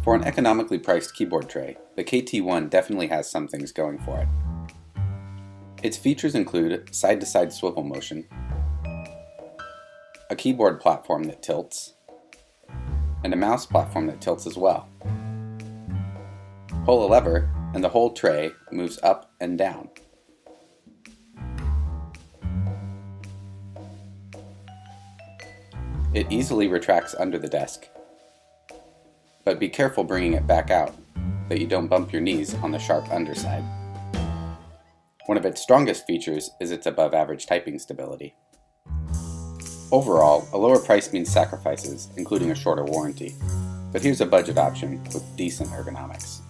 For an economically priced keyboard tray, the KT1 definitely has some things going for it. Its features include side-to-side swivel motion, a keyboard platform that tilts, and a mouse platform that tilts as well. Pull a lever and the whole tray moves up and down. It easily retracts under the desk, but be careful bringing it back out, that you don't bump your knees on the sharp underside. One of its strongest features is its above-average typing stability. Overall, a lower price means sacrifices, including a shorter warranty, but here's a budget option with decent ergonomics.